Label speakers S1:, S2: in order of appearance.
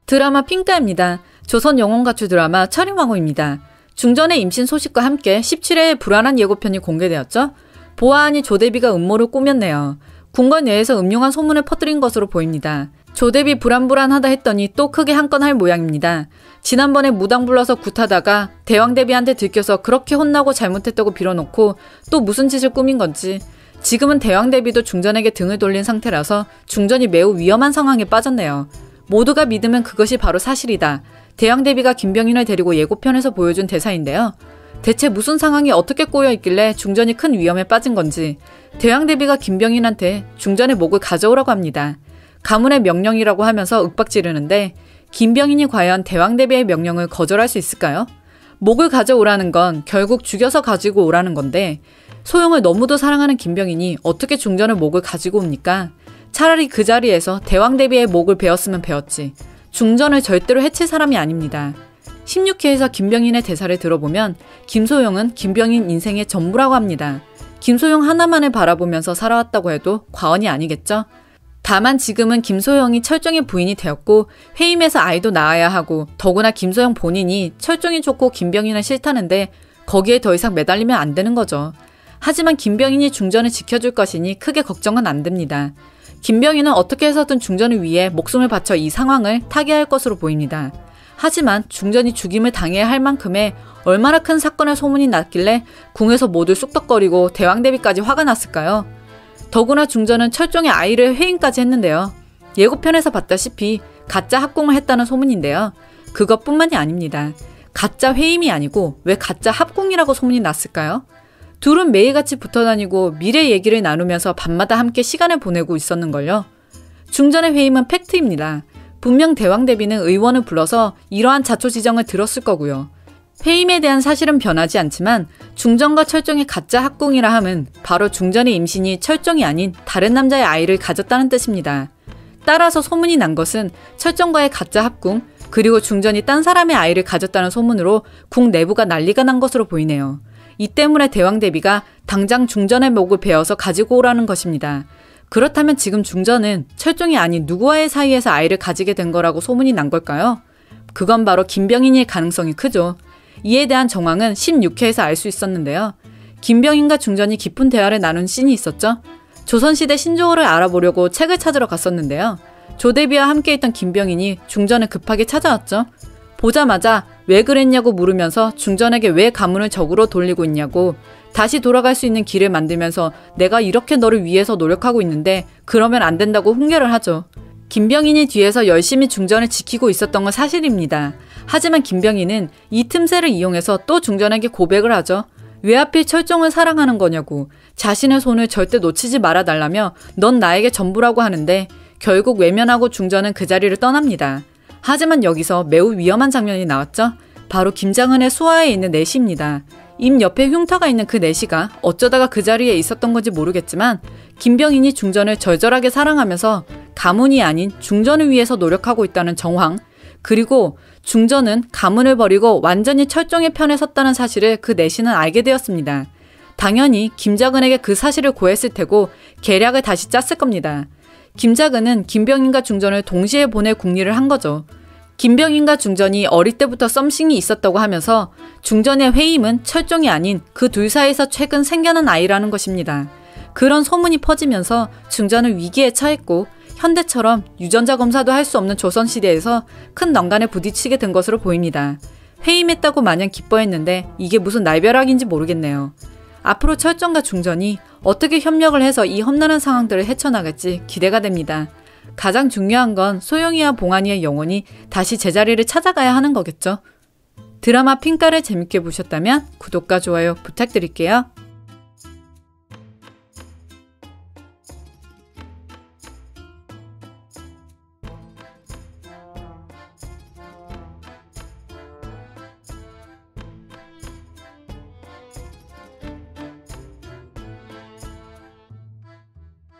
S1: 드라마 핑가입니다. 조선 영혼가출 드라마 철인왕후입니다. 중전의 임신 소식과 함께 17회의 불안한 예고편이 공개되었죠. 보아하니 조대비가 음모를 꾸몄네요. 궁궐 내에서 음흉한 소문을 퍼뜨린 것으로 보입니다. 조대비 불안불안하다 했더니 또 크게 한 건 할 모양입니다. 지난번에 무당 불러서 굿하다가 대왕대비한테 들켜서 그렇게 혼나고 잘못했다고 빌어놓고 또 무슨 짓을 꾸민 건지. 지금은 대왕대비도 중전에게 등을 돌린 상태라서 중전이 매우 위험한 상황에 빠졌네요. 모두가 믿으면 그것이 바로 사실이다. 대왕대비가 김병인을 데리고 예고편에서 보여준 대사인데요. 대체 무슨 상황이 어떻게 꼬여있길래 중전이 큰 위험에 빠진 건지 대왕대비가 김병인한테 중전의 목을 가져오라고 합니다. 가문의 명령이라고 하면서 윽박지르는데 김병인이 과연 대왕대비의 명령을 거절할 수 있을까요? 목을 가져오라는 건 결국 죽여서 가지고 오라는 건데 소영을 너무도 사랑하는 김병인이 어떻게 중전의 목을 가지고 옵니까? 차라리 그 자리에서 대왕대비의 목을 베었으면 베었지. 중전을 절대로 해칠 사람이 아닙니다. 16회에서 김병인의 대사를 들어보면 김소영은 김병인 인생의 전부라고 합니다. 김소영 하나만을 바라보면서 살아왔다고 해도 과언이 아니겠죠? 다만 지금은 김소영이 철종의 부인이 되었고 회임에서 아이도 낳아야 하고 더구나 김소영 본인이 철종이 좋고 김병인은 싫다는데 거기에 더 이상 매달리면 안 되는 거죠. 하지만 김병인이 중전을 지켜줄 것이니 크게 걱정은 안 됩니다. 김병인은 어떻게 해서든 중전을 위해 목숨을 바쳐 이 상황을 타개할 것으로 보입니다. 하지만 중전이 죽임을 당해야 할 만큼의 얼마나 큰 사건의 소문이 났길래 궁에서 모두 쑥덕거리고 대왕대비까지 화가 났을까요? 더구나 중전은 철종의 아이를 회임까지 했는데요. 예고편에서 봤다시피 가짜 합궁을 했다는 소문인데요. 그것뿐만이 아닙니다. 가짜 회임이 아니고 왜 가짜 합궁이라고 소문이 났을까요? 둘은 매일같이 붙어다니고 미래 얘기를 나누면서 밤마다 함께 시간을 보내고 있었는걸요. 중전의 회임은 팩트입니다. 분명 대왕대비는 의원을 불러서 이러한 자초지정을 들었을 거고요. 회임에 대한 사실은 변하지 않지만 중전과 철종의 가짜 합궁이라 함은 바로 중전의 임신이 철종이 아닌 다른 남자의 아이를 가졌다는 뜻입니다. 따라서 소문이 난 것은 철종과의 가짜 합궁 그리고 중전이 딴 사람의 아이를 가졌다는 소문으로 궁 내부가 난리가 난 것으로 보이네요. 이 때문에 대왕대비가 당장 중전의 목을 베어서 가지고 오라는 것입니다. 그렇다면 지금 중전은 철종이 아닌 누구와의 사이에서 아이를 가지게 된 거라고 소문이 난 걸까요? 그건 바로 김병인일 가능성이 크죠. 이에 대한 정황은 16회에서 알 수 있었는데요. 김병인과 중전이 깊은 대화를 나눈 씬이 있었죠. 조선시대 신조어를 알아보려고 책을 찾으러 갔었는데요. 조대비와 함께 있던 김병인이 중전을 급하게 찾아왔죠. 보자마자 왜 그랬냐고 물으면서 중전에게 왜 가문을 적으로 돌리고 있냐고 다시 돌아갈 수 있는 길을 만들면서 내가 이렇게 너를 위해서 노력하고 있는데 그러면 안 된다고 훈계를 하죠. 김병인이 뒤에서 열심히 중전을 지키고 있었던 건 사실입니다. 하지만 김병인은 이 틈새를 이용해서 또 중전에게 고백을 하죠. 왜 하필 철종을 사랑하는 거냐고 자신의 손을 절대 놓치지 말아달라며 넌 나에게 전부라고 하는데 결국 외면하고 중전은 그 자리를 떠납니다. 하지만 여기서 매우 위험한 장면이 나왔죠. 바로 김장은의 수하에 있는 내시입니다. 입 옆에 흉터가 있는 그 내시가 어쩌다가 그 자리에 있었던 건지 모르겠지만 김병인이 중전을 절절하게 사랑하면서 가문이 아닌 중전을 위해서 노력하고 있다는 정황 그리고 중전은 가문을 버리고 완전히 철종의 편에 섰다는 사실을 그 내시는 알게 되었습니다. 당연히 김장은에게 그 사실을 고했을 테고 계략을 다시 짰을 겁니다. 김장은은 김병인과 중전을 동시에 보낼 궁리를 한 거죠. 김병인과 중전이 어릴 때부터 썸씽이 있었다고 하면서 중전의 회임은 철종이 아닌 그 둘 사이에서 최근 생겨난 아이라는 것입니다. 그런 소문이 퍼지면서 중전은 위기에 처했고 현대처럼 유전자 검사도 할 수 없는 조선시대에서 큰 난관에 부딪히게 된 것으로 보입니다. 회임했다고 마냥 기뻐했는데 이게 무슨 날벼락인지 모르겠네요. 앞으로 철종과 중전이 어떻게 협력을 해서 이 험난한 상황들을 헤쳐나갈지 기대가 됩니다. 가장 중요한 건 소영이와 봉안이의 영혼이 다시 제자리를 찾아가야 하는 거겠죠. 드라마 핑가를 재밌게 보셨다면 구독과 좋아요 부탁드릴게요.